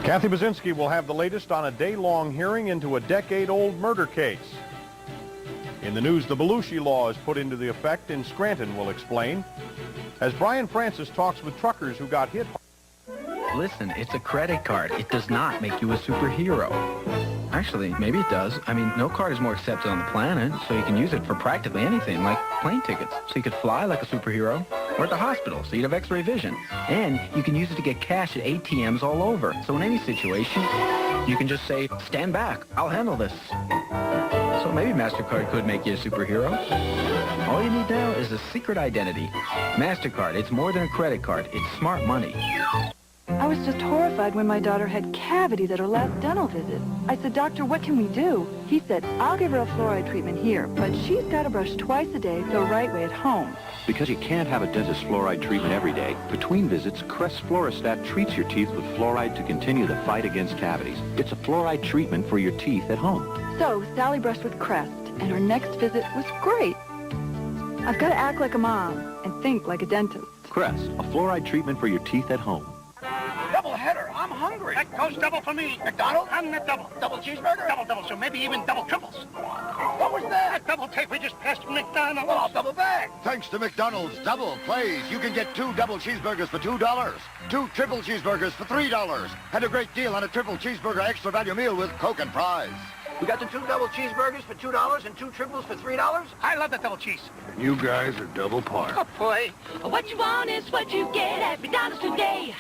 Kathy Baczynski will have the latest on a day-long hearing into a decade-old murder case. In the news, the Belushi law is put into the effect in Scranton, will explain. As Brian Francis talks with truckers who got hit. Listen, it's a credit card. It does not make you a superhero. Actually, maybe it does. I mean, no card is more accepted on the planet, so you can use it for practically anything, like plane tickets. So you could fly like a superhero, or at the hospital, so you'd have x-ray vision. And you can use it to get cash at ATMs all over. So in any situation, you can just say, stand back, I'll handle this. So maybe MasterCard could make you a superhero. All you need now is a secret identity. MasterCard, it's more than a credit card. It's smart money. I was just horrified when my daughter had cavities at her last dental visit. I said, Doctor, what can we do? He said, I'll give her a fluoride treatment here, but she's got to brush twice a day the right way at home. Because you can't have a dentist fluoride treatment every day, between visits, Crest Fluorostat treats your teeth with fluoride to continue the fight against cavities. It's a fluoride treatment for your teeth at home. So Sally brushed with Crest, and her next visit was great. I've got to act like a mom and think like a dentist. Crest, a fluoride treatment for your teeth at home. Double header. I'm hungry. That goes double for me. McDonald's? I'm the double. Double cheeseburger? Double, so maybe even double triples. What was that? That double tape we just passed from McDonald's. Well, I'll double back. Thanks to McDonald's Double Plays, you can get 2 double cheeseburgers for $2, 2 triple cheeseburgers for $3, and a great deal on a triple cheeseburger extra value meal with Coke and fries. We got the 2 double cheeseburgers for $2 and 2 triples for $3? I love the double cheese. You guys are double par. Oh, boy. What you want is what you get at McDonald's today.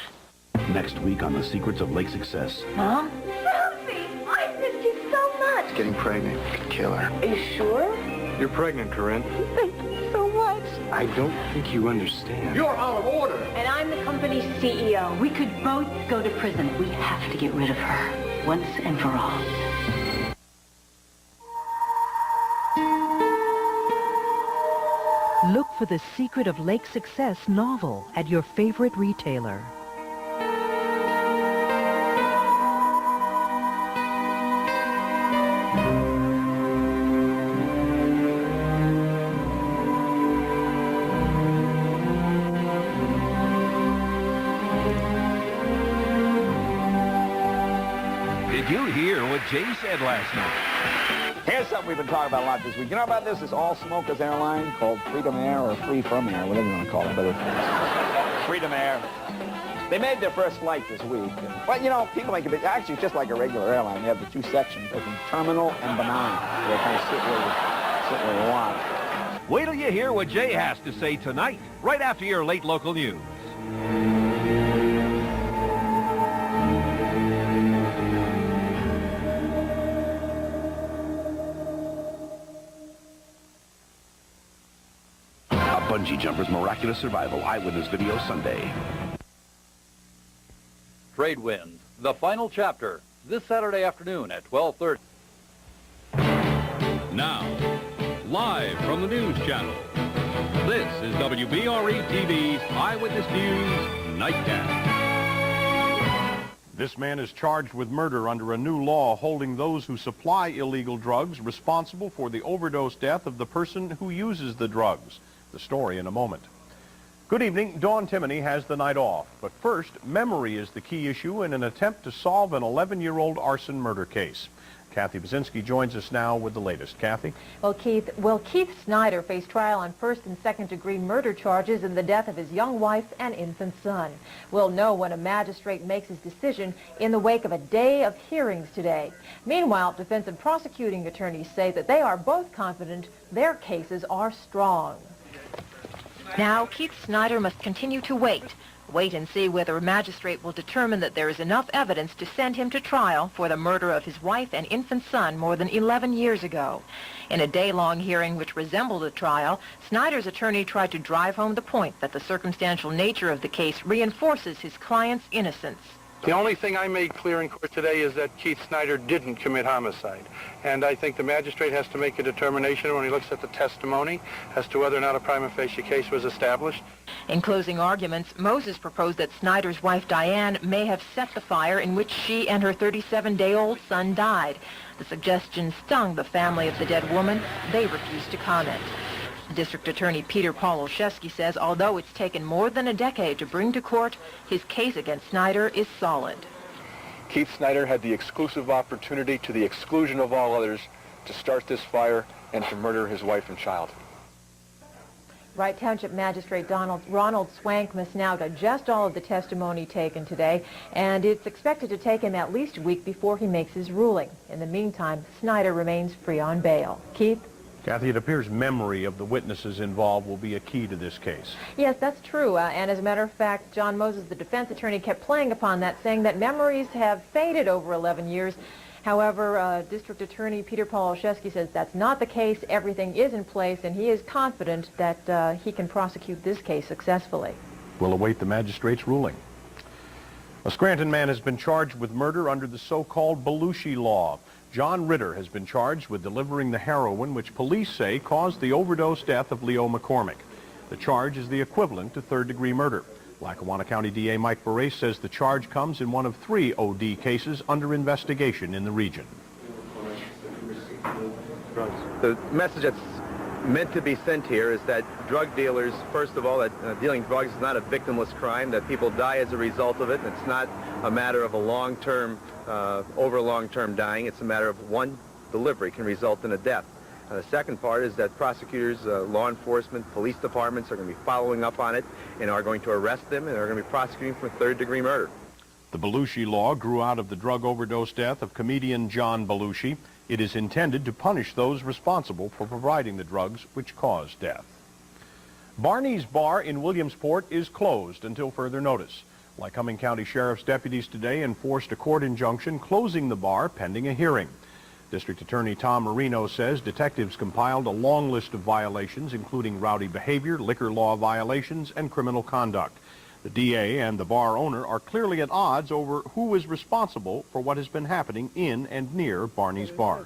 Next week on The Secrets of Lake Success. Mom? Ralphie, I missed you so much. Getting pregnant could kill her. Are you sure? You're pregnant, Corinne. Thank you so much. I don't think you understand. You're out of order. And I'm the company's CEO. We could both go to prison. We have to get rid of her once and for all. Look for The Secret of Lake Success novel at your favorite retailer. Did you hear what Jay said last night? Here's something we've been talking about a lot this week. You know about this all smokers airline called Freedom Air or Free From Air, whatever you want to call it, but it's Freedom Air. They made their first flight this week. But, you know, people make it actually just like a regular airline. They have the 2 sections, I think, terminal and benign. They kind of sit where you want. Wait till you hear what Jay has to say tonight, right after your late local news. Bungee jumper's miraculous survival. Eyewitness video Sunday. Trade Winds, the final chapter, this Saturday afternoon at 12:30. Now, live from the news channel, this is WBRE-TV's Eyewitness News Nightcast. This man is charged with murder under a new law holding those who supply illegal drugs responsible for the overdose death of the person who uses the drugs. The story in a moment. Good evening. Dawn Timoney has the night off. But first, memory is the key issue in an attempt to solve an 11-year-old arson murder case. Kathy Baczynski joins us now with the latest. Kathy? Well, Keith Snyder faced trial on first and second-degree murder charges in the death of his young wife and infant son. We'll know when a magistrate makes his decision in the wake of a day of hearings today. Meanwhile, defense and prosecuting attorneys say that they are both confident their cases are strong. Now, Keith Snyder must continue to wait and see whether a magistrate will determine that there is enough evidence to send him to trial for the murder of his wife and infant son more than 11 years ago. In a day-long hearing which resembled a trial, Snyder's attorney tried to drive home the point that the circumstantial nature of the case reinforces his client's innocence. The only thing I made clear in court today is that Keith Snyder didn't commit homicide. And I think the magistrate has to make a determination when he looks at the testimony as to whether or not a prima facie case was established. In closing arguments, Moses proposed that Snyder's wife Diane may have set the fire in which she and her 37-day-old son died. The suggestion stung the family of the dead woman. They refused to comment. District Attorney Peter Paul Olszewski says although it's taken more than a decade to bring to court, his case against Snyder is solid. Keith Snyder had the exclusive opportunity, to the exclusion of all others, to start this fire and to murder his wife and child. Wright Township Magistrate Ronald Swank must now digest all of the testimony taken today, and it's expected to take him at least a week before he makes his ruling. In the meantime, Snyder remains free on bail. Keith? Kathy, it appears memory of the witnesses involved will be a key to this case. Yes, that's true. And as a matter of fact, John Moses, the defense attorney, kept playing upon that, saying that memories have faded over 11 years. However, District Attorney Peter Polszewski says that's not the case. Everything is in place, and he is confident that he can prosecute this case successfully. We'll await the magistrate's ruling. A Scranton man has been charged with murder under the so-called Belushi law. John Ritter has been charged with delivering the heroin which police say caused the overdose death of Leo McCormick. The charge is the equivalent to third-degree murder. Lackawanna County DA Mike Barrace says the charge comes in one of 3 OD cases under investigation in the region. The message that's meant to be sent here is that drug dealers, first of all, that dealing drugs is not a victimless crime, that people die as a result of it. It's not a matter of a long-term, over long-term dying. It's a matter of one delivery can result in a death. The second part is that prosecutors, law enforcement, police departments are going to be following up on it and are going to arrest them and are going to be prosecuting for third-degree murder. The Belushi law grew out of the drug overdose death of comedian John Belushi. It is intended to punish those responsible for providing the drugs which caused death. Barney's Bar in Williamsport is closed until further notice. Lycoming County Sheriff's deputies today enforced a court injunction closing the bar pending a hearing. District Attorney Tom Marino says detectives compiled a long list of violations, including rowdy behavior, liquor law violations, and criminal conduct. The DA and the bar owner are clearly at odds over who is responsible for what has been happening in and near Barney's Bar.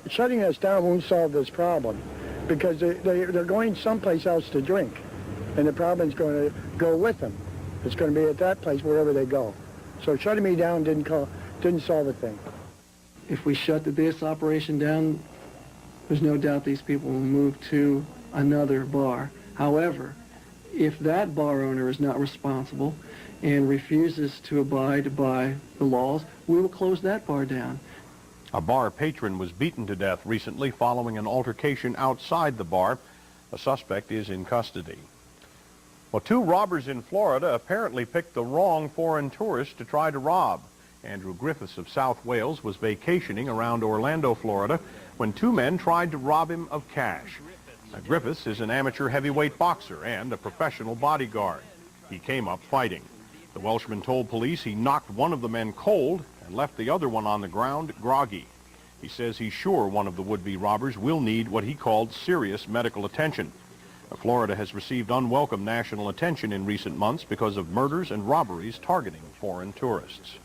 Shutting us down won't solve this problem because they're going someplace else to drink, and the problem's going to go with them. It's going to be at that place wherever they go. So shutting me down didn't solve a thing. If we shut the base operation down, there's no doubt these people will move to another bar. However, if that bar owner is not responsible and refuses to abide by the laws, we will close that bar down. A bar patron was beaten to death recently following an altercation outside the bar. A suspect is in custody. Well, 2 robbers in Florida apparently picked the wrong foreign tourist to try to rob. Andrew Griffiths of South Wales was vacationing around Orlando, Florida, when 2 men tried to rob him of cash. Now, Griffiths is an amateur heavyweight boxer and a professional bodyguard. He came up fighting. The Welshman told police he knocked one of the men cold and left the other one on the ground groggy. He says he's sure one of the would-be robbers will need what he called serious medical attention. Now, Florida has received unwelcome national attention in recent months because of murders and robberies targeting foreign tourists.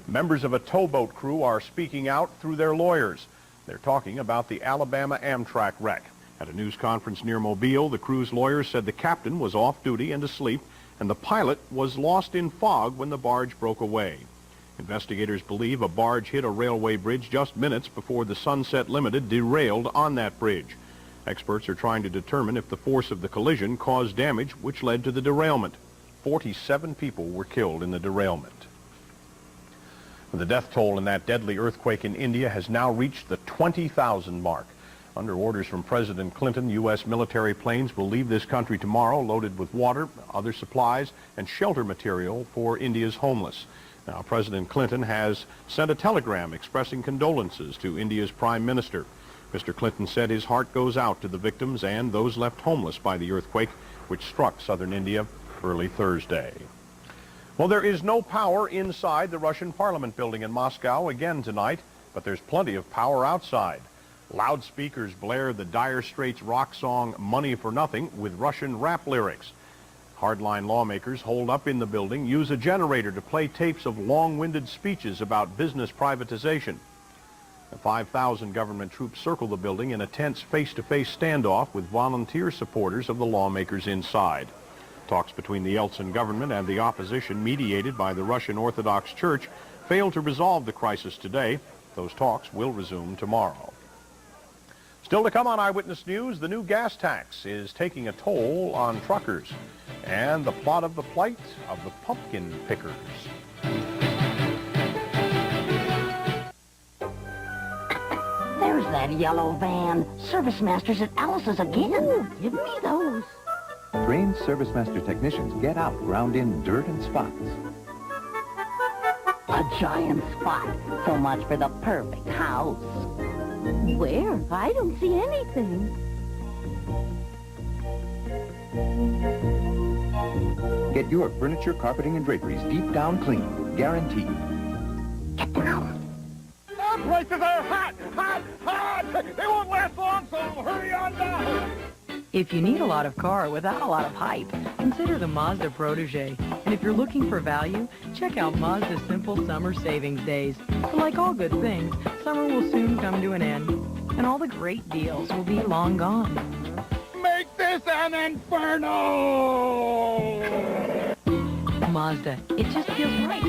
Members of a towboat crew are speaking out through their lawyers. They're talking about the Alabama Amtrak wreck. At a news conference near Mobile, the crew's lawyers said the captain was off duty and asleep, and the pilot was lost in fog when the barge broke away. Investigators believe a barge hit a railway bridge just minutes before the Sunset Limited derailed on that bridge. Experts are trying to determine if the force of the collision caused damage which led to the derailment. 47 people were killed in the derailment. The death toll in that deadly earthquake in India has now reached the 20,000 mark. Under orders from President Clinton, U.S. military planes will leave this country tomorrow loaded with water, other supplies, and shelter material for India's homeless. Now, President Clinton has sent a telegram expressing condolences to India's Prime Minister. Mr. Clinton said his heart goes out to the victims and those left homeless by the earthquake, which struck southern India early Thursday. Well, there is no power inside the Russian Parliament building in Moscow again tonight, but there's plenty of power outside. Loudspeakers blare the Dire Straits rock song Money for Nothing with Russian rap lyrics. Hardline lawmakers holed up in the building use a generator to play tapes of long-winded speeches about business privatization. The 5,000 government troops circle the building in a tense face-to-face standoff with volunteer supporters of the lawmakers inside. Talks between the Yeltsin government and the opposition, mediated by the Russian Orthodox Church, failed to resolve the crisis today. Those talks will resume tomorrow. Still to come on Eyewitness News, the new gas tax is taking a toll on truckers and the plot of the plight of the pumpkin pickers. that yellow van. Service Masters at Alice's again. Ooh, give me those. Trained ServiceMaster technicians get out, ground in dirt and spots. A giant spot. So much for the perfect house. Where? I don't see anything. Get your furniture, carpeting, and draperies deep down clean. Guaranteed. Get down. Our places are hot, hot, hot! They won't last long, so hurry on down! If you need a lot of car without a lot of hype, consider the Mazda Protege. And if you're looking for value, check out Mazda's Simple Summer Savings Days. But like all good things, summer will soon come to an end, and all the great deals will be long gone. Make this an inferno! Mazda, it just feels right.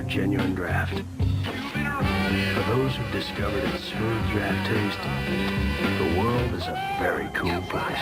Genuine draft. For those who've discovered its smooth draft taste, the world is a very cool place.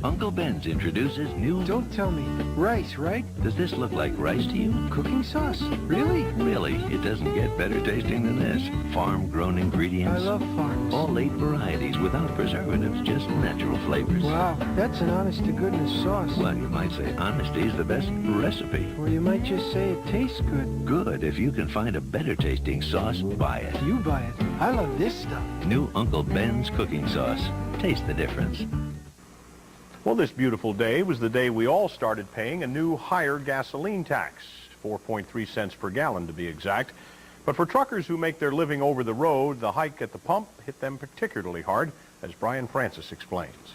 Uncle Ben's introduces new... Don't tell me. Rice, right? Does this look like rice to you? Cooking sauce? Really? Really, it doesn't get better tasting than this. Farm-grown ingredients. I love farms. All 8 varieties without preservatives, just natural flavors. Wow, that's an honest-to-goodness sauce. Well, you might say honesty's the best recipe. Or you might just say it tastes good. Good. If you can find a better-tasting sauce, buy it. You buy it. I love this stuff. New Uncle Ben's cooking sauce. Taste the difference. Well, this beautiful day was the day we all started paying a new higher gasoline tax, 4.3 cents per gallon to be exact. But for truckers who make their living over the road, the hike at the pump hit them particularly hard, as Brian Francis explains.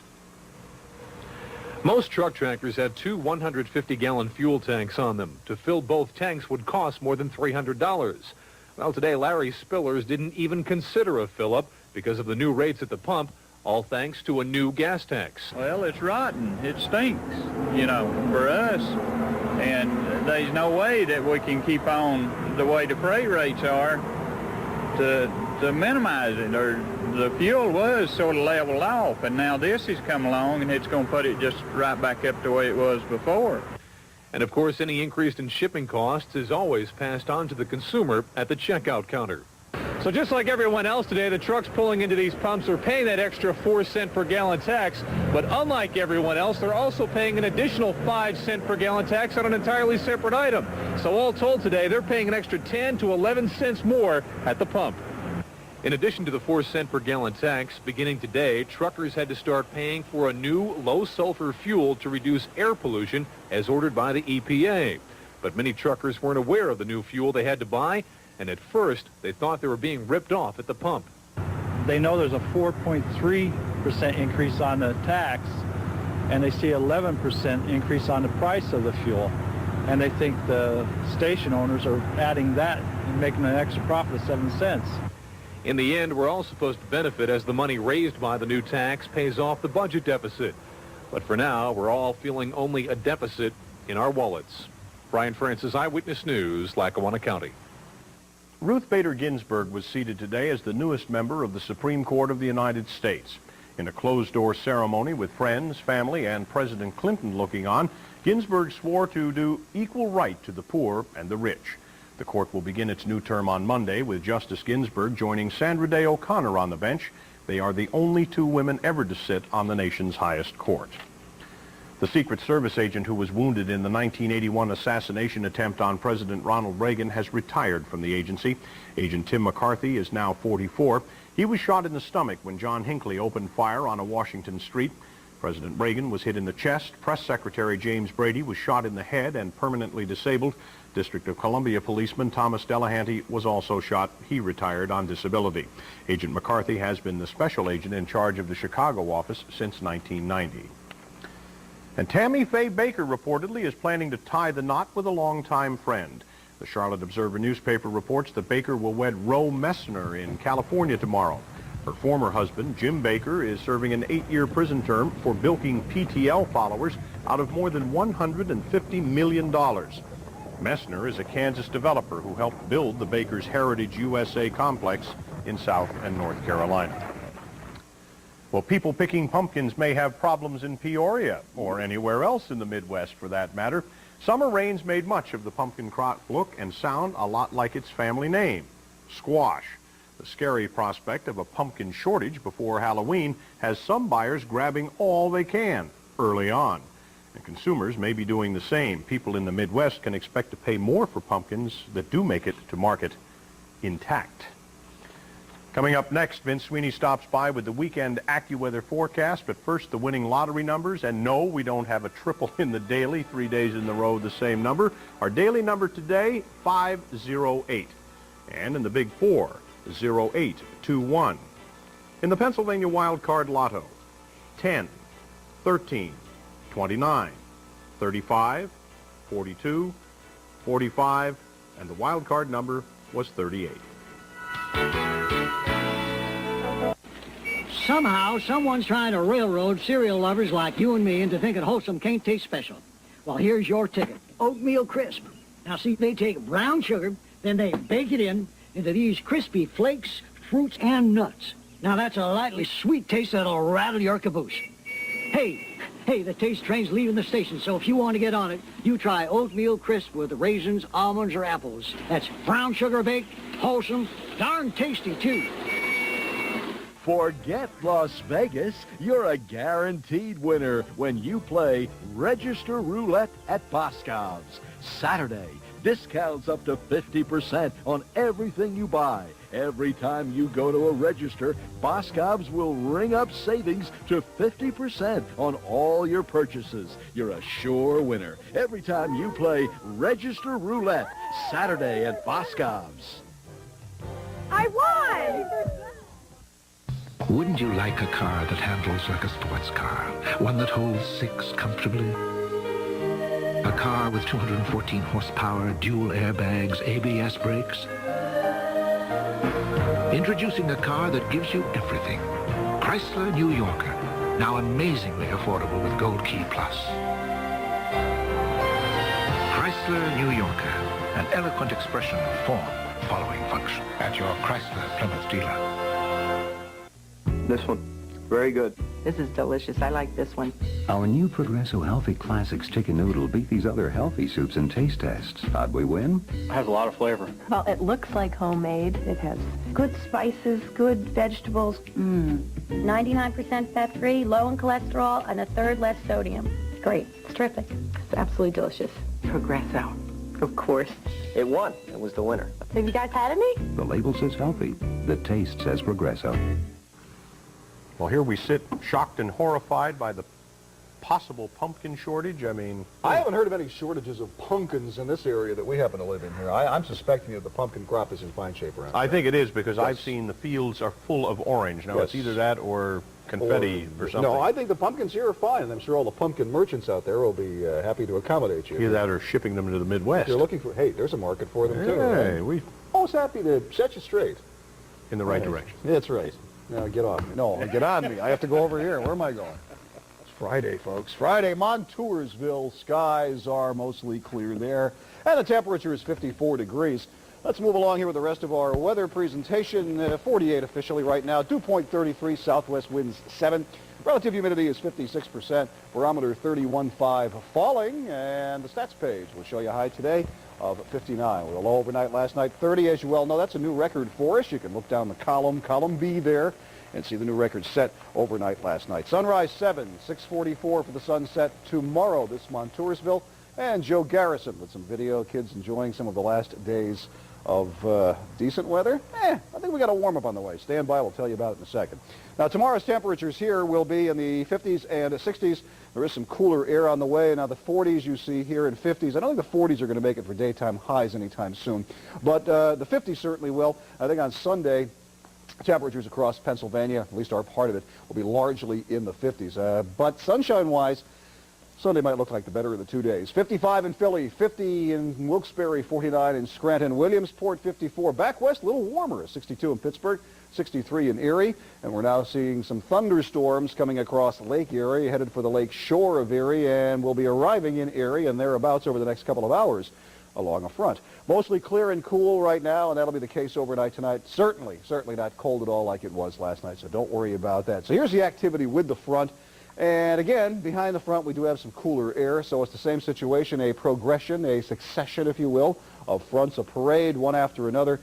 Most truck tractors had 2 150-gallon fuel tanks on them. To fill both tanks would cost more than $300. Well, today Larry Spillers didn't even consider a fill-up because of the new rates at the pump, all thanks to a new gas tax. Well, it's rotten. It stinks, you know, for us. And there's no way that we can keep on the way the freight rates are to minimize it. Or the fuel was sort of leveled off, and now this has come along, and it's going to put it just right back up the way it was before. And, of course, any increase in shipping costs is always passed on to the consumer at the checkout counter. So just like everyone else today, the trucks pulling into these pumps are paying that extra 4-cent per gallon tax. But unlike everyone else, they're also paying an additional 5-cent per gallon tax on an entirely separate item. So all told today, they're paying an extra 10 to 11 cents more at the pump. In addition to the 4-cent per gallon tax, beginning today, truckers had to start paying for a new low-sulfur fuel to reduce air pollution as ordered by the EPA. But many truckers weren't aware of the new fuel they had to buy, and at first, they thought they were being ripped off at the pump. They know there's a 4.3% increase on the tax, and they see 11% increase on the price of the fuel. And they think the station owners are adding that and making an extra profit of 7 cents. In the end, we're all supposed to benefit as the money raised by the new tax pays off the budget deficit. But for now, we're all feeling only a deficit in our wallets. Brian Francis, Eyewitness News, Lackawanna County. Ruth Bader Ginsburg was seated today as the newest member of the Supreme Court of the United States. In a closed-door ceremony with friends, family, and President Clinton looking on, Ginsburg swore to do equal right to the poor and the rich. The court will begin its new term on Monday with Justice Ginsburg joining Sandra Day O'Connor on the bench. They are the only 2 women ever to sit on the nation's highest court. The Secret Service agent who was wounded in the 1981 assassination attempt on President Ronald Reagan has retired from the agency. Agent Tim McCarthy is now 44. He was shot in the stomach when John Hinckley opened fire on a Washington street. President Reagan was hit in the chest. Press Secretary James Brady was shot in the head and permanently disabled. District of Columbia policeman Thomas Delahanty was also shot. He retired on disability. Agent McCarthy has been the special agent in charge of the Chicago office since 1990. And Tammy Faye Baker reportedly is planning to tie the knot with a longtime friend. The Charlotte Observer newspaper reports that Baker will wed Roe Messner in California tomorrow. Her former husband, Jim Baker, is serving an 8-year prison term for bilking PTL followers out of more than $150 million. Messner is a Kansas developer who helped build the Baker's Heritage USA complex in South and North Carolina. Well, people picking pumpkins may have problems in Peoria, or anywhere else in the Midwest for that matter. Summer rains made much of the pumpkin crop look and sound a lot like its family name, squash. The scary prospect of a pumpkin shortage before Halloween has some buyers grabbing all they can early on. And consumers may be doing the same. People in the Midwest can expect to pay more for pumpkins that do make it to market intact. Coming up next, Vince Sweeney stops by with the weekend AccuWeather forecast, but first the winning lottery numbers. And no, we don't have a triple in the daily, 3 days in a row the same number. Our daily number today, 508. And in the Big Four, 0821. In the Pennsylvania Wild Card Lotto, 10, 13, 29, 35, 42, 45, and the wild card number was 38. Somehow, someone's trying to railroad cereal lovers like you and me into thinking wholesome can't taste special. Well, here's your ticket. Oatmeal Crisp. Now, see, they take brown sugar, then they bake it into these crispy flakes, fruits, and nuts. Now, that's a lightly sweet taste that'll rattle your caboose. Hey, the taste train's leaving the station, so if you want to get on it, you try Oatmeal Crisp with raisins, almonds, or apples. That's brown sugar baked, wholesome, darn tasty, too. Forget Las Vegas. You're a guaranteed winner when you play Register Roulette at Boscov's. Saturday, discounts up to 50% on everything you buy. Every time you go to a register, Boscov's will ring up savings to 50% on all your purchases. You're a sure winner every time you play Register Roulette, Saturday at Boscov's. I won! Wouldn't you like a car that handles like a sports car? One that holds 6 comfortably? A car with 214 horsepower, dual airbags, ABS brakes? Introducing a car that gives you everything. Chrysler New Yorker, now amazingly affordable with Gold Key Plus. Chrysler New Yorker, an eloquent expression of form following function at your Chrysler Plymouth dealer. This one, very good. This is delicious. I like this one. Our new Progresso Healthy Classics Chicken Noodle beat these other healthy soups in taste tests. How'd we win? It has a lot of flavor. Well, it looks like homemade. It has good spices, good vegetables. 99% fat-free, low in cholesterol, and a third less sodium. It's great. It's terrific. It's absolutely delicious. Progresso. Of course. It won. It was the winner. Have you guys had any? The label says healthy. The taste says Progresso. Well, here we sit, shocked and horrified by the possible pumpkin shortage. I mean... I haven't heard of any shortages of pumpkins in this area that we happen to live in here. I'm suspecting that the pumpkin crop is in fine shape around here. I think it is, because I've seen the fields are full of orange. Now, it's either that or confetti or something. No, I think the pumpkins here are fine, and I'm sure all the pumpkin merchants out there will be happy to accommodate you. Either that or shipping them to the Midwest. If you're looking for... Hey, there's a market for them, too. Hey, right? Always happy to set you straight. In the right direction. That's right. Now, get off me. No, get on me. I have to go over here. Where am I going? It's Friday, folks. Friday, Montoursville. Skies are mostly clear there, and the temperature is 54 degrees. Let's move along here with the rest of our weather presentation. 48 officially right now. Dew point 33, southwest winds 7. Relative humidity is 56%. Barometer 31.5 falling, and the stats page will show you a high today of 59. With a low overnight last night, 30. As you well know, that's a new record for us. You can look down the column B there, and see the new record set overnight last night. Sunrise 7, 6:44 for the sunset tomorrow. This Montoursville, and Joe Garrison with some video. Kids enjoying some of the last days of decent weather. I think we got a warm-up on the way. Stand by. We'll tell you about it in a second. Now, tomorrow's temperatures here will be in the 50s and 60s. There is some cooler air on the way. Now, the 40s you see here and 50s. I don't think the 40s are going to make it for daytime highs anytime soon. But the 50s certainly will. I think on Sunday, temperatures across Pennsylvania, at least our part of it, will be largely in the 50s. But sunshine-wise, Sunday might look like the better of the 2 days. 55 in Philly, 50 in Wilkes-Barre, 49 in Scranton, Williamsport 54. Back west, a little warmer, 62 in Pittsburgh, 63 in Erie. And we're now seeing some thunderstorms coming across Lake Erie, headed for the lake shore of Erie, and will be arriving in Erie and thereabouts over the next couple of hours along a front. Mostly clear and cool right now, and that'll be the case overnight tonight. Certainly not cold at all like it was last night, so don't worry about that. So here's the activity with the front. And again, behind the front, we do have some cooler air, so it's the same situation, a progression, a succession, if you will, of fronts, a parade, one after another,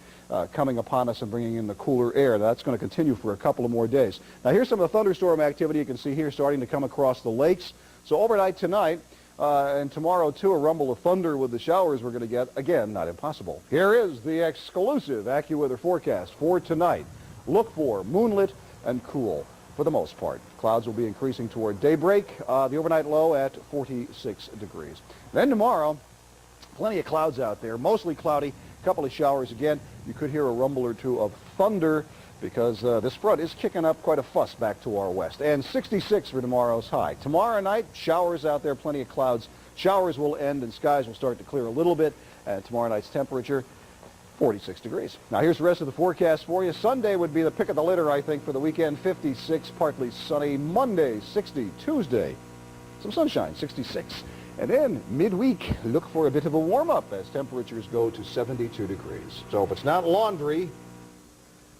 coming upon us and bringing in the cooler air. That's going to continue for a couple of more days. Now, here's some of the thunderstorm activity you can see here starting to come across the lakes. So overnight tonight and tomorrow, too, a rumble of thunder with the showers we're going to get. Again, not impossible. Here is the exclusive AccuWeather forecast for tonight. Look for moonlit and cool. For the most part, clouds will be increasing toward daybreak. The overnight low at 46 degrees. Then tomorrow, plenty of clouds out there, mostly cloudy, a couple of showers again. You could hear a rumble or two of thunder because this front is kicking up quite a fuss back to our west. And 66 for tomorrow's high. Tomorrow night, showers out there, plenty of clouds. Showers will end and skies will start to clear a little bit. And tomorrow night's temperature, 46 degrees. Now here's the rest of the forecast for you. Sunday would be the pick of the litter, I think, for the weekend. 56, partly sunny. Monday, 60. Tuesday, some sunshine, 66. And then midweek, look for a bit of a warm-up as temperatures go to 72 degrees. So if it's not laundry,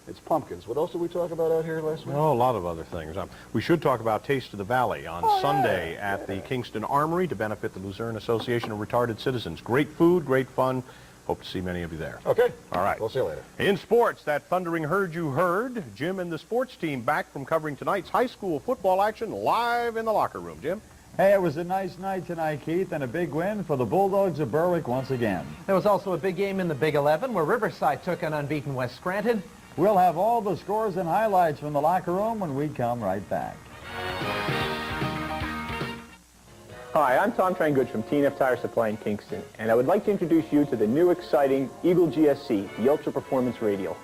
it's pumpkins. What else did we talk about out here last week? Oh, a lot of other things. We should talk about Taste of the Valley on Sunday at the Kingston Armory to benefit the Luzerne Association of Retarded Citizens. Great food, great fun. Hope to see many of you there. Okay. All right. We'll see you later. In sports, that thundering herd you heard. Jim and the sports team back from covering tonight's high school football action live in the locker room. Jim? Hey, it was a nice night tonight, Keith, and a big win for the Bulldogs of Berwick once again. There was also a big game in the Big 11 where Riverside took on unbeaten West Scranton. We'll have all the scores and highlights from the locker room when we come right back. Hi, I'm Tom Trangood from T&F Tire Supply in Kingston, and I would like to introduce you to the new exciting Eagle GSC, the Ultra Performance Radial.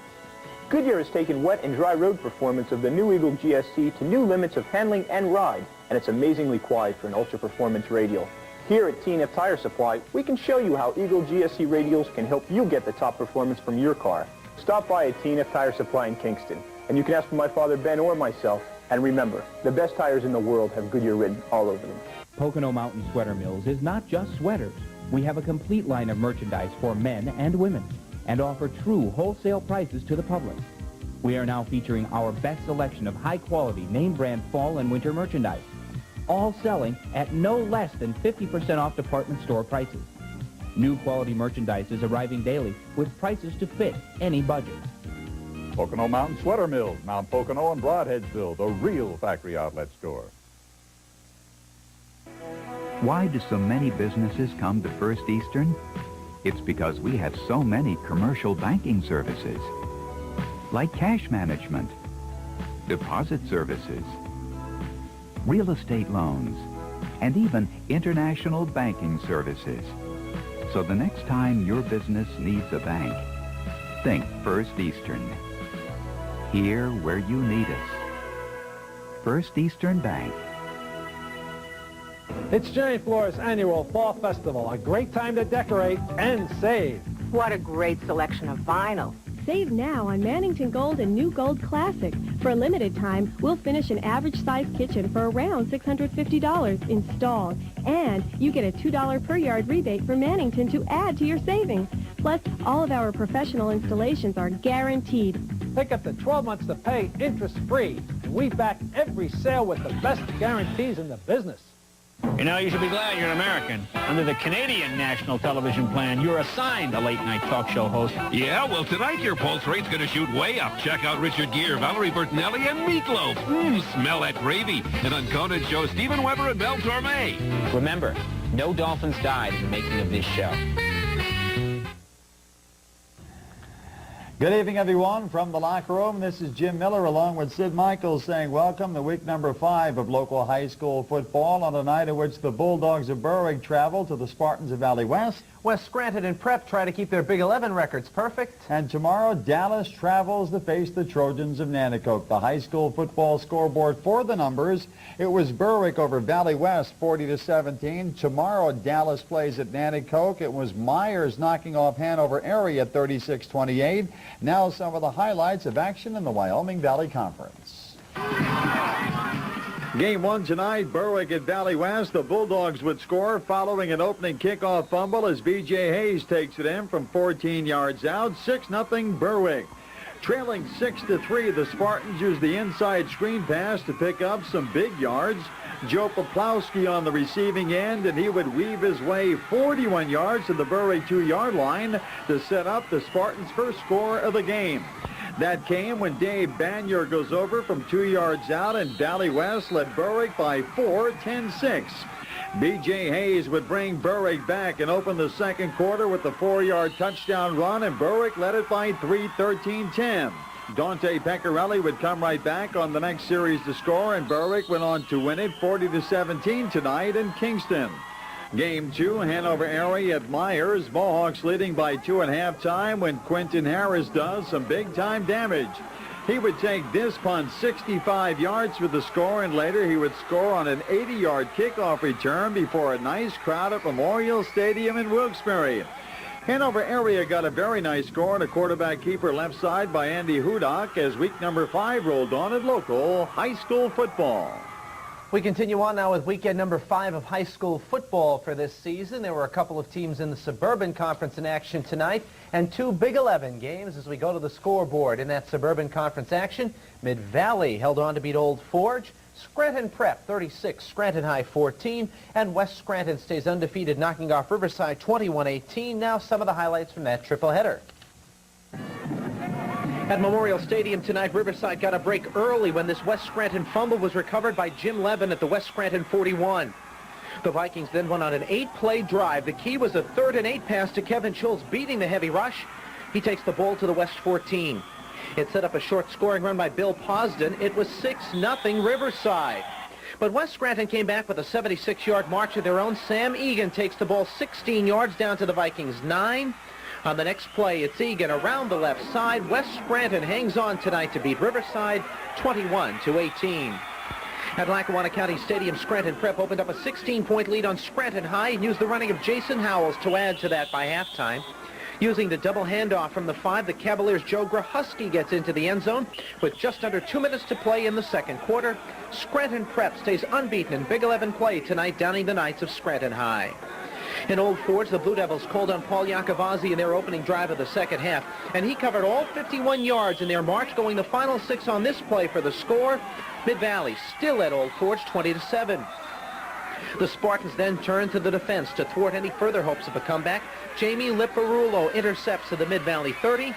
Goodyear has taken wet and dry road performance of the new Eagle GSC to new limits of handling and ride, and it's amazingly quiet for an Ultra Performance Radial. Here at T&F Tire Supply, we can show you how Eagle GSC radials can help you get the top performance from your car. Stop by at T&F Tire Supply in Kingston, and you can ask for my father Ben or myself. And remember, the best tires in the world have Goodyear written all over them. Pocono Mountain Sweater Mills is not just sweaters. We have a complete line of merchandise for men and women and offer true wholesale prices to the public. We are now featuring our best selection of high-quality name-brand fall and winter merchandise, all selling at no less than 50% off department store prices. New quality merchandise is arriving daily with prices to fit any budget. Pocono Mountain Sweater Mills, Mount Pocono and Broadheadsville, the real factory outlet store. Why do so many businesses come to First Eastern? It's because we have so many commercial banking services, like cash management, deposit services, real estate loans, and even international banking services. So the next time your business needs a bank, think First Eastern. Here where you need us. First Eastern Bank. It's Jerry Floor's annual Fall Festival, a great time to decorate and save. What a great selection of vinyl. Save now on Mannington Gold and New Gold Classic. For a limited time, we'll finish an average-sized kitchen for around $650 installed. And you get a $2 per yard rebate for Mannington to add to your savings. Plus, all of our professional installations are guaranteed. Take up to 12 months to pay interest-free. And we back every sale with the best guarantees in the business. You know, you should be glad you're an American. Under the Canadian National Television Plan, you're assigned a late-night talk show host. Yeah, well, tonight your pulse rate's going to shoot way up. Check out Richard Gere, Valerie Bertinelli, and Meatloaf. Smell that gravy. And on Conan show, Stephen Weber and Mel Torme. Remember, no dolphins died in the making of this show. Good evening, everyone. From the locker room, this is Jim Miller along with Sid Michaels saying welcome to week number 5 of local high school football on a night in which the Bulldogs of Berwick travel to the Spartans of Valley West. West Scranton and Prep try to keep their Big 11 records perfect. And tomorrow, Dallas travels to face the Trojans of Nanticoke. The high school football scoreboard for the numbers. It was Berwick over Valley West, 40-17. Tomorrow, Dallas plays at Nanticoke. It was Myers knocking off Hanover area, 36-28. Now some of the highlights of action in the Wyoming Valley Conference. Game one tonight, Berwick at Valley West. The Bulldogs would score following an opening kickoff fumble as B.J. Hayes takes it in from 14 yards out. 6-0 Berwick. Trailing 6-3, the Spartans use the inside screen pass to pick up some big yards. Joe Poplowski on the receiving end, and he would weave his way 41 yards to the Berwick 2-yard line to set up the Spartans' first score of the game. That came when Dave Banyard goes over from 2 yards out, and Valley West led Berwick by 4, 10-6. B.J. Hayes would bring Berwick back and open the second quarter with the 4-yard touchdown run, and Berwick led it by 3, 13-10. Dante Pecorelli would come right back on the next series to score, and Berwick went on to win it 40-17 tonight in Kingston. Game 2, Hanover area at Myers. Mohawks leading by 2 at halftime when Quentin Harris does some big-time damage. He would take this punt 65 yards for the score, and later he would score on an 80-yard kickoff return before a nice crowd at Memorial Stadium in Wilkes-Barre. Hanover area got a very nice score and a quarterback keeper left side by Andy Hudak as week number 5 rolled on at local high school football. We continue on now with weekend number 5 of high school football for this season. There were a couple of teams in the Suburban Conference in action tonight and 2 Big 11 games as we go to the scoreboard. In that Suburban Conference action, Mid-Valley held on to beat Old Forge. Scranton Prep 36, Scranton High 14, and West Scranton stays undefeated, knocking off Riverside 21-18. Now some of the highlights from that triple header. At Memorial Stadium tonight, Riverside got a break early when this West Scranton fumble was recovered by Jim Levin at the West Scranton 41. The Vikings then went on an 8-play drive. The key was a 3rd and 8 pass to Kevin Schultz, beating the heavy rush. He takes the ball to the West 14. It set up a short scoring run by Bill Posden. It was 6-0 Riverside. But West Scranton came back with a 76-yard march of their own. Sam Egan takes the ball 16 yards down to the Vikings 9. On the next play, it's Egan around the left side. West Scranton hangs on tonight to beat Riverside 21-18. At Lackawanna County Stadium, Scranton Prep opened up a 16-point lead on Scranton High and used the running of Jason Howells to add to that by halftime. Using the double handoff from the 5, the Cavaliers' Joe Grahusky gets into the end zone with just under 2 minutes to play in the second quarter. Scranton Prep stays unbeaten in Big 11 play tonight, downing the Knights of Scranton High. In Old Forge, the Blue Devils called on Paul Iacovazzi in their opening drive of the second half, and he covered all 51 yards in their march, going the final 6 on this play for the score. Mid-Valley still at Old Forge 20-7. The Spartans then turn to the defense to thwart any further hopes of a comeback. Jamie Liparulo intercepts to the Mid-Valley 30.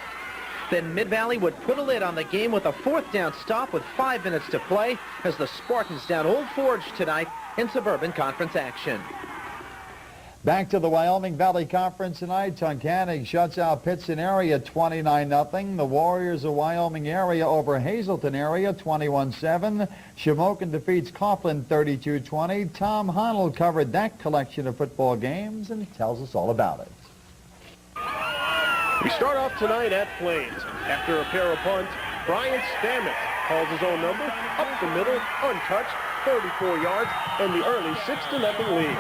Then Mid-Valley would put a lid on the game with a 4th down stop with 5 minutes to play as the Spartans down Old Forge tonight in Suburban Conference action. Back to the Wyoming Valley Conference tonight. Tunkhannock shuts out Pittston area 29-0. The Warriors of Wyoming area over Hazleton area 21-7. Shamokin defeats Coughlin 32-20. Tom Honnold covered that collection of football games and tells us all about it. We start off tonight at Plains. After a pair of punts, Brian Stamets calls his own number, up the middle, untouched, 34 yards, and the early 6-0 lead.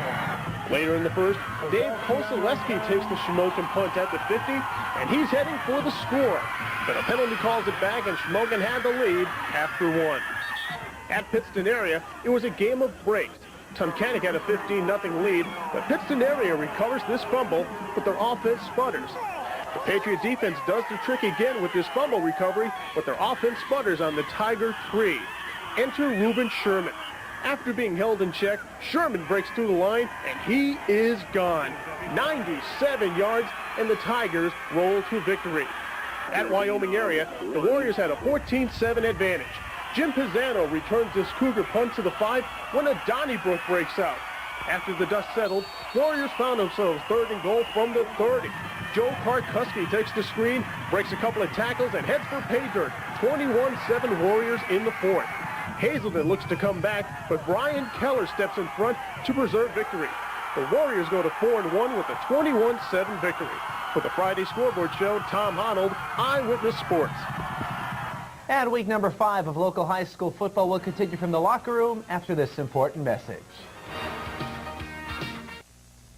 Later in the first, Dave Koseleski takes the Shamokin punt at the 50, and he's heading for the score. But a penalty calls it back, and Shamokin had the lead after 1. At Pittston area, it was a game of breaks. Tunkhannock had a 15-0 lead, but Pittston area recovers this fumble, but their offense sputters. The Patriot defense does the trick again with this fumble recovery, but their offense sputters on the Tiger 3. Enter Reuben Sherman. After being held in check, Sherman breaks through the line, and he is gone. 97 yards, and the Tigers roll to victory. At Wyoming area, the Warriors had a 14-7 advantage. Jim Pisano returns this Cougar punt to the 5 when a Donnybrook breaks out. After the dust settled, Warriors found themselves 3rd and goal from the 30. Joe Karkuski takes the screen, breaks a couple of tackles, and heads for pay dirt. 21-7 Warriors in the 4th. Hazelton looks to come back, but Brian Keller steps in front to preserve victory. The Warriors go to 4-1 with a 21-7 victory. For the Friday Scoreboard Show, Tom Honnold, Eyewitness Sports. And week number 5 of local high school football will continue from the locker room after this important message.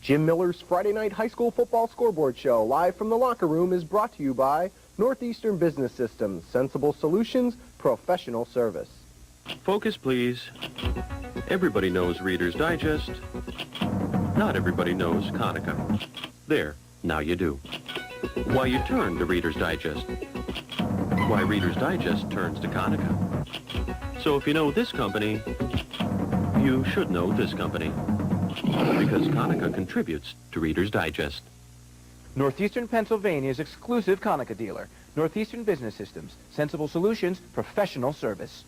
Jim Miller's Friday Night High School Football Scoreboard Show, live from the locker room, is brought to you by Northeastern Business Systems, sensible solutions, professional service. Focus, please. Everybody knows Reader's Digest. Not everybody knows Konica. There, now you do. Why you turn to Reader's Digest. Why Reader's Digest turns to Konica. So if you know this company, you should know this company. Because Konica contributes to Reader's Digest. Northeastern Pennsylvania's exclusive Konica dealer. Northeastern Business Systems, sensible solutions, professional service.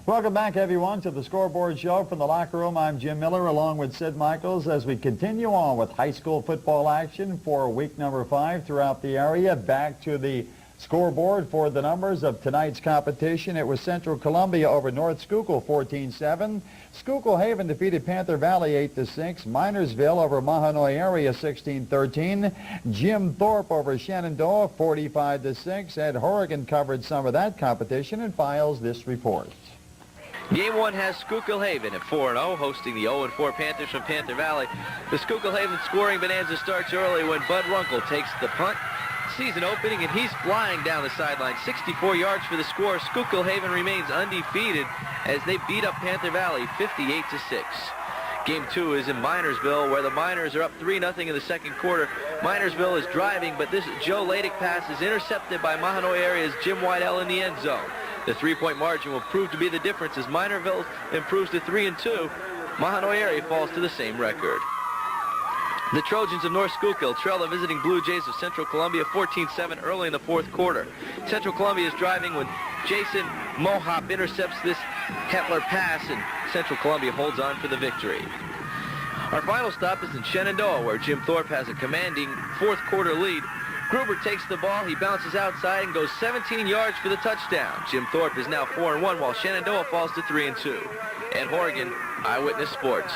Welcome back, everyone, to the Scoreboard Show from the locker room. I'm Jim Miller, along with Sid Michaels, as we continue on with high school football action for week number 5 throughout the area. Back to the scoreboard for the numbers of tonight's competition. It was Central Columbia over North Schuylkill 14-7. Schuylkill Haven defeated Panther Valley 8-6. Minersville over Mahanoy Area 16-13. Jim Thorpe over Shenandoah 45-6. Ed Horrigan covered some of that competition and files this report. Game 1 has Schuylkill Haven at 4-0, hosting the 0-4 Panthers from Panther Valley. The Schuylkill Haven scoring bonanza starts early when Bud Runkle takes the punt. Sees an opening, and he's flying down the sideline. 64 yards for the score. Schuylkill Haven remains undefeated as they beat up Panther Valley 58-6. Game 2 is in Minersville, where the Miners are up 3-0 in the second quarter. Minersville is driving, but this Joe Ladick pass is intercepted by Mahanoy Area's Jim Whitell in the end zone. The 3-point margin will prove to be the difference as Minersville improves to 3-2. Mahanoy Area falls to the same record. The Trojans of North Schuylkill trail the visiting Blue Jays of Central Columbia 14-7 early in the fourth quarter. Central Columbia is driving when Jason Mohop intercepts this Hetler pass, and Central Columbia holds on for the victory. Our final stop is in Shenandoah, where Jim Thorpe has a commanding fourth quarter lead. Gruber takes the ball, he bounces outside and goes 17 yards for the touchdown. Jim Thorpe is now 4-1, while Shenandoah falls to 3-2. Ed Horrigan, Eyewitness Sports.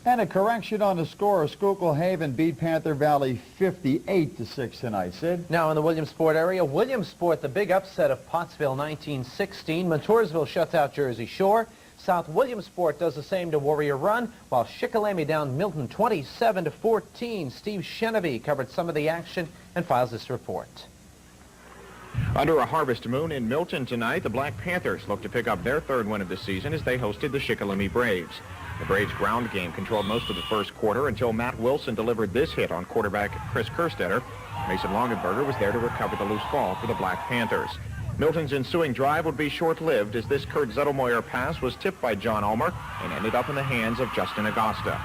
And a correction on the score. Schuylkill Haven beat Panther Valley 58-6 tonight. Sid? Now in the Williamsport area, Williamsport, the big upset of Pottsville 1916. Montoursville shuts out Jersey Shore. South Williamsport does the same to Warrior Run, while Shikellamy down Milton 27-14. Steve Chenevy covered some of the action and files this report. Under a harvest moon in Milton tonight, the Black Panthers look to pick up their third win of the season as they hosted the Shikellamy Braves. The Braves' ground game controlled most of the first quarter until Matt Wilson delivered this hit on quarterback Chris Kerstetter. Mason Longenberger was there to recover the loose ball for the Black Panthers. Milton's ensuing drive would be short-lived as this Kurt Zettelmoyer pass was tipped by John Ulmer and ended up in the hands of Justin Agosta.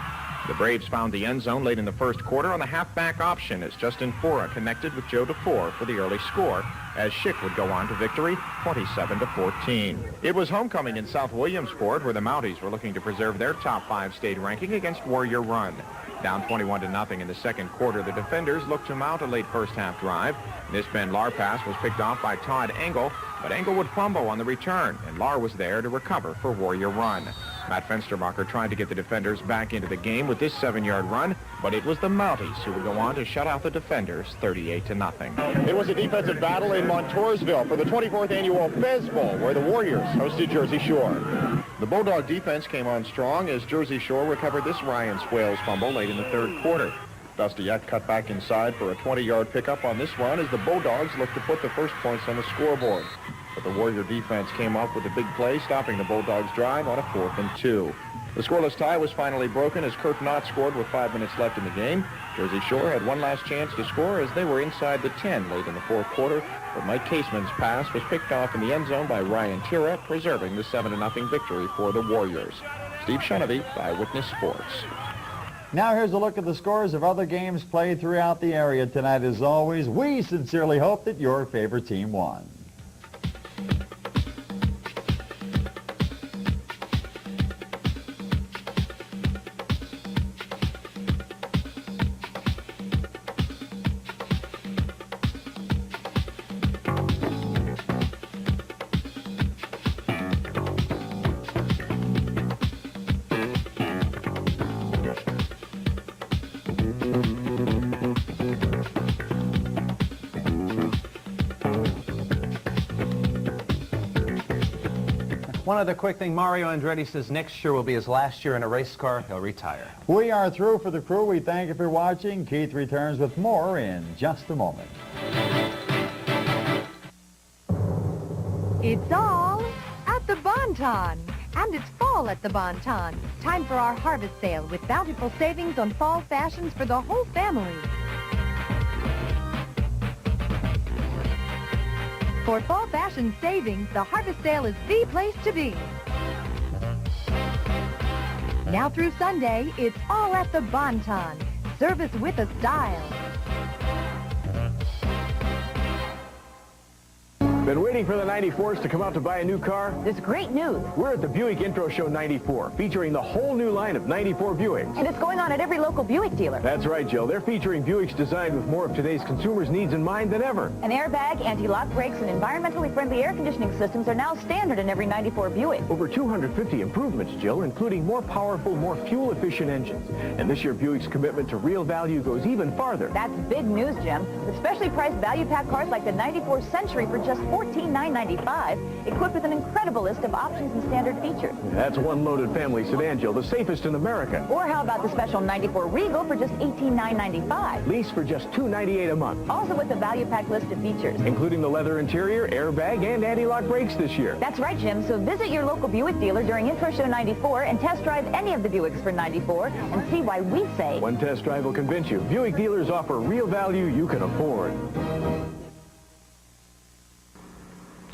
The Braves found the end zone late in the first quarter on the halfback option as Justin Fora connected with Joe DeFore for the early score, as Schick would go on to victory 27-14. It was homecoming in South Williamsport, where the Mounties were looking to preserve their top 5 state ranking against Warrior Run. Down 21-0 in the second quarter, the defenders looked to mount a late first half drive. This Ben Lahr pass was picked off by Todd Engel, but Engel would fumble on the return, and Lahr was there to recover for Warrior Run. Matt Fenstermacher tried to get the defenders back into the game with this 7-yard run, but it was the Mounties who would go on to shut out the defenders 38-0. It was a defensive battle in Montoursville for the 24th annual Fez Bowl, where the Warriors hosted Jersey Shore. The Bulldog defense came on strong as Jersey Shore recovered this Ryan Swales fumble late in the third quarter. Dusty Eck cut back inside for a 20-yard pickup on this run as the Bulldogs looked to put the first points on the scoreboard. But the Warrior defense came up with a big play, stopping the Bulldogs' drive on a 4th and 2. The scoreless tie was finally broken as Kurt Knott scored with 5 minutes left in the game. Jersey Shore had one last chance to score as they were inside the 10 late in the fourth quarter, but Mike Caseman's pass was picked off in the end zone by Ryan Tira, preserving the 7-0 victory for the Warriors. Steve Chenevy, Eyewitness Sports. Now here's a look at the scores of other games played throughout the area tonight. As always, we sincerely hope that your favorite team won. One other quick thing, Mario Andretti says next year will be his last year in a race car. He'll retire. We are through for the crew. We thank you for watching. Keith returns with more in just a moment. It's all at the Bon-Ton. And it's fall at the Bon-Ton. Time for our harvest sale with bountiful savings on fall fashions for the whole family. For fall fashion savings, the harvest sale is the place to be. Now through Sunday, it's all at the Bon-Ton. Service with a style. Been waiting for the 94s to come out to buy a new car? There's great news. We're at the Buick Intro Show 94, featuring the whole new line of 94 Buicks. And it's going on at every local Buick dealer. That's right, Jill. They're featuring Buicks designed with more of today's consumers' needs in mind than ever. An airbag, anti-lock brakes, and environmentally friendly air conditioning systems are now standard in every 94 Buick. Over 250 improvements, Jill, including more powerful, more fuel-efficient engines. And this year, Buick's commitment to real value goes even farther. That's big news, Jim. With specially priced value pack cars like the 94 Century for just $14,995, equipped with an incredible list of options and standard features. That's one loaded family sedan, Jill, the safest in America. Or how about the special 94 Regal for just $18,995? Lease for just $298 a month. Also with the value pack list of features. Including the leather interior, airbag, and anti-lock brakes this year. That's right, Jim. So visit your local Buick dealer during Intro Show 94 and test drive any of the Buicks for 94 and see why we say... One test drive will convince you. Buick dealers offer real value you can afford.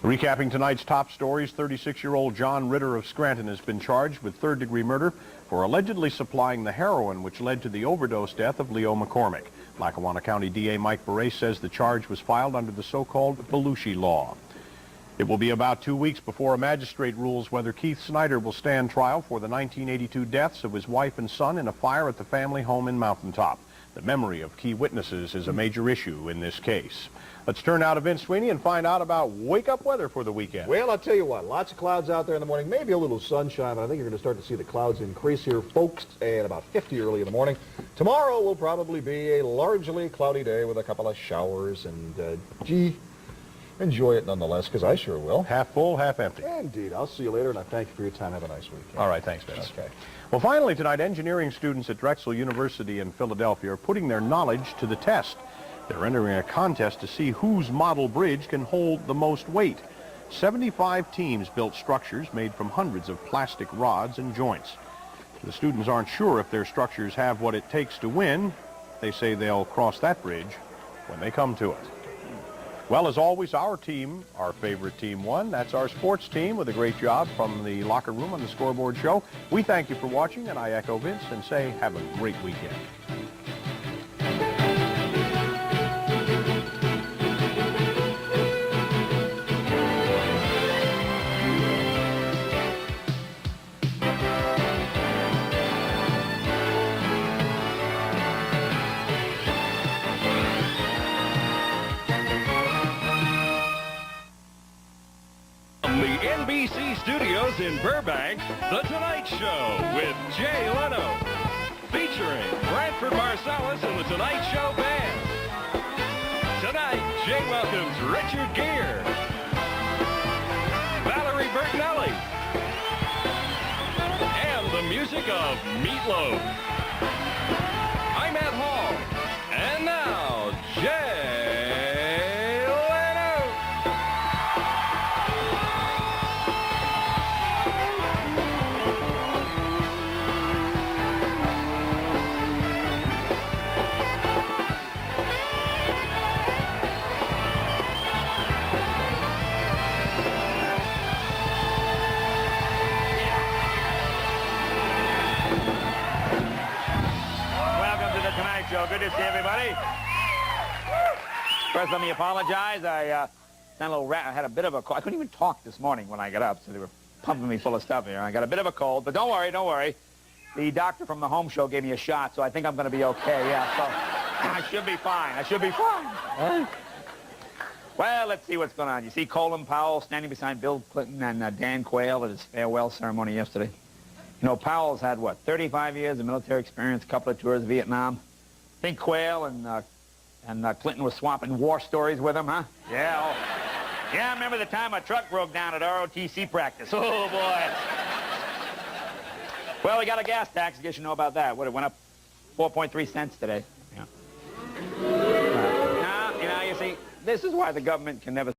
Recapping tonight's top stories, 36-year-old John Ritter of Scranton has been charged with third-degree murder for allegedly supplying the heroin which led to the overdose death of Leo McCormick. Lackawanna County DA Mike Beret says the charge was filed under the so-called Belushi law. It will be about 2 weeks before a magistrate rules whether Keith Snyder will stand trial for the 1982 deaths of his wife and son in a fire at the family home in Mountaintop. The memory of key witnesses is a major issue in this case. Let's turn now to Vince Sweeney and find out about wake-up weather for the weekend. Well, I'll tell you what, lots of clouds out there in the morning, maybe a little sunshine, but I think you're going to start to see the clouds increase here, folks, at about 50 early in the morning. Tomorrow will probably be a largely cloudy day with a couple of showers, and, gee, enjoy it nonetheless, because I sure will. Half full, half empty. Indeed. I'll see you later, and I thank you for your time. Have a nice weekend. All right, thanks, Vince. Okay. Well, finally tonight, engineering students at Drexel University in Philadelphia are putting their knowledge to the test. They're entering a contest to see whose model bridge can hold the most weight. 75 teams built structures made from hundreds of plastic rods and joints. The students aren't sure if their structures have what it takes to win. They say they'll cross that bridge when they come to it. Well, as always, our team, our favorite team, won. That's our sports team with a great job from the locker room on the Scoreboard Show. We thank you for watching, and I echo Vince and say have a great weekend. NBC Studios in Burbank, The Tonight Show with Jay Leno, featuring Branford Marsalis and The Tonight Show Band. Tonight, Jay welcomes Richard Gere, Valerie Bertinelli, and the music of Meatloaf. I'm Ed Hall, and now, Jay. Good to see everybody. First, let me apologize. I had a bit of a cold. I couldn't even talk this morning when I got up, so they were pumping me full of stuff here. I got a bit of a cold, but don't worry. The doctor from the home show gave me a shot, so I think I'm going to be okay. Yeah, so I should be fine. Well, let's see what's going on. You see Colin Powell standing beside Bill Clinton and Dan Quayle at his farewell ceremony yesterday. You know, Powell's had, 35 years of military experience, a couple of tours of Vietnam. I think Quayle and Clinton was swapping war stories with him, huh? Yeah. Yeah, I remember the time a truck broke down at ROTC practice. Oh, boy. Well, we got a gas tax. I guess you know about that. What, it went up 4.3 cents today. Yeah. Now, you see, this is why the government can never...